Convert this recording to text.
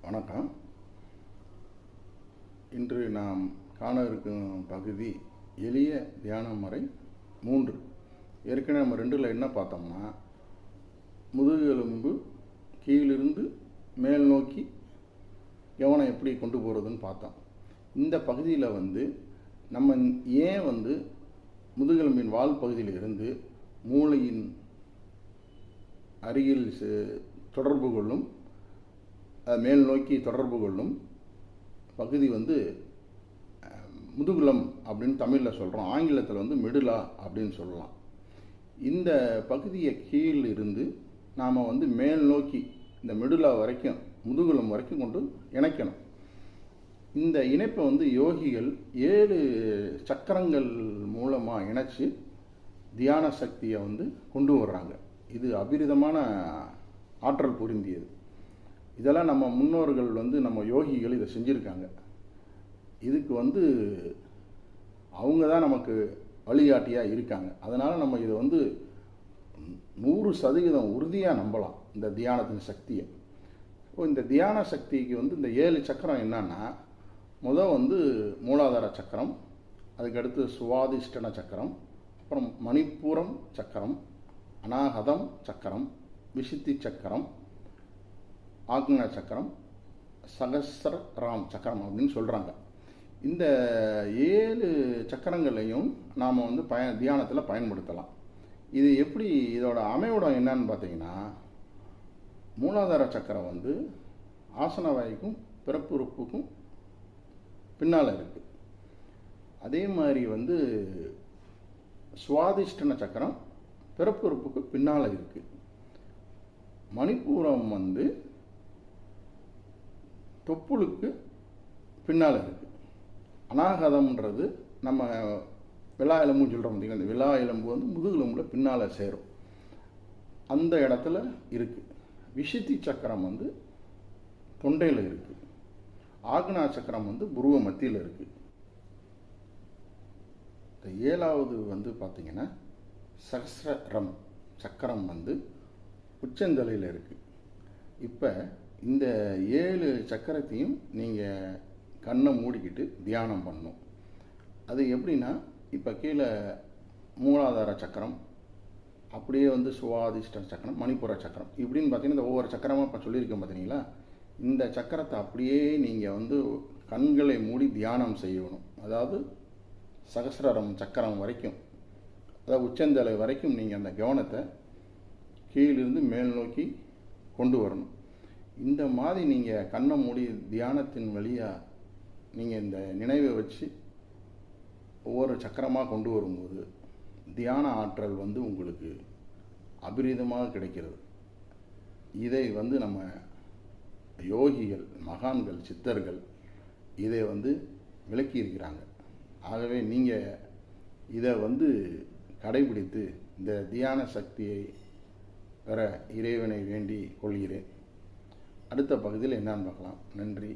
வணக்கம். இன்று நாம் காண இருக்கும் பகுதி எளிய தியான முறை 3. ஏற்கனவே நம்ம 2ல் என்ன பார்த்தோம்னா, முதுகெலும்பு கீழிருந்து மேல் நோக்கி கவனம் எப்படி கொண்டு போகிறதுன்னு பார்த்தோம். இந்த பகுதியில் நம்ம ஏன் முதுகெலும்பின் வால் பகுதியில் இருந்து மூளையின் அருகில் தொடர்பு கொள்ளும், மேல் நோக்கி தொடர்பு கொள்ளும் பகுதி முதுகுலம் அப்படின்னு தமிழில் சொல்கிறோம். ஆங்கிலத்தில் மெடுலா அப்படின்னு சொல்லலாம். இந்த பகுதியை கீழ் இருந்து நாம் மேல் நோக்கி இந்த மெடுலா வரைக்கும், முதுகுலம் வரைக்கும் கொண்டு இணைக்கணும். இந்த இணைப்பை யோகிகள் 7 சக்கரங்கள் மூலமாக இணைச்சி தியான சக்தியை கொண்டு வர்றாங்க. இது அபரிதமான ஆற்றல் பொருந்தியது. இதெல்லாம் நம்ம முன்னோர்கள் நம்ம யோகிகள் இதை செஞ்சுருக்காங்க. இதுக்கு அவங்க தான் நமக்கு வழிகாட்டியாக இருக்காங்க. அதனால் நம்ம இதை 100% உறுதியாக நம்பலாம், இந்த தியானத்தின் சக்தியை. இந்த தியான சக்திக்கு இந்த 7 சக்கரம் என்னன்னா, மூலாதார சக்கரம், அதுக்கடுத்து சுவாதிஷ்டன சக்கரம், அப்புறம் மணிப்பூரம் சக்கரம், அநாகதம் சக்கரம், விசுத்தி சக்கரம், ஆக்ஞா சக்கரம், சகஸ்ராம் சக்கரம் அப்படின்னு சொல்கிறாங்க. இந்த 7 சக்கரங்களையும் நாம் தியானத்தில் பயன்படுத்தலாம். இது எப்படி, இதோட அமைவிடம் என்னன்னு பார்த்தீங்கன்னா, மூலாதார சக்கரம் ஆசன வாய்க்கும் பிறப்புறுப்புக்கும் பின்னால் இருக்குது. அதே மாதிரி சுவாதிஷ்டன சக்கரம் பிறப்புறுப்புக்கு பின்னால் இருக்குது. மணிப்பூரம் தொப்புளுக்கு பின்னால் இருக்குது. அநாகதம்ன்றது நம்ம விலா எலும்புன்னு சொல்கிறோம் பார்த்தீங்கன்னா, இந்த விலா எலும்பு முதுகெலும்பில் பின்னால் சேரும், அந்த இடத்துல இருக்குது. விசுத்தி சக்கரம் தொண்டையில் இருக்குது. ஆக்ஞா சக்கரம் புருவ மத்தியில் இருக்குது. இந்த 7வது பார்த்திங்கன்னா சகஸ்ரம் சக்கரம் உச்சந்தலையில் இருக்குது. இப்போ இந்த 7 சக்கரத்தையும் நீங்கள் கண்ணை மூடிக்கிட்டு தியானம் பண்ணணும். அது எப்படின்னா, இப்போ கீழே மூலாதார சக்கரம், அப்படியே சுவாதிஷ்ட சக்கரம், மணிப்புர சக்கரம், இப்படின்னு பார்த்தீங்கன்னா இந்த ஒவ்வொரு சக்கரமாக இப்போ சொல்லியிருக்கேன் பார்த்தீங்களா. இந்த சக்கரத்தை அப்படியே நீங்கள் கண்களை மூடி தியானம் செய்யணும். அதாவது சகஸ்ரம் சக்கரம் வரைக்கும், அதாவது உச்சந்தலை வரைக்கும் நீங்கள் அந்த கவனத்தை கீழிருந்து மேல் நோக்கி கொண்டு வரணும். இந்த மாதிரி நீங்கள் கண்ணை மூடி தியானத்தின் வழியாக நீங்கள் இந்த நினைவை வச்சு ஒவ்வொரு சக்கரமாக கொண்டு வரும்போது தியான ஆற்றல் உங்களுக்கு அபரிதமாக கிடைக்கிறது. இதை நம்ம யோகிகள், மகான்கள், சித்தர்கள் இதை விளக்கியிருக்கிறாங்க. ஆகவே நீங்கள் இதை கடைபிடித்து இந்த தியான சக்தியை பெற இறைவனை வேண்டி கொள்கிறேன். அடுத்த பகுதியில் என்னன்னு பார்க்கலாம். நன்றி.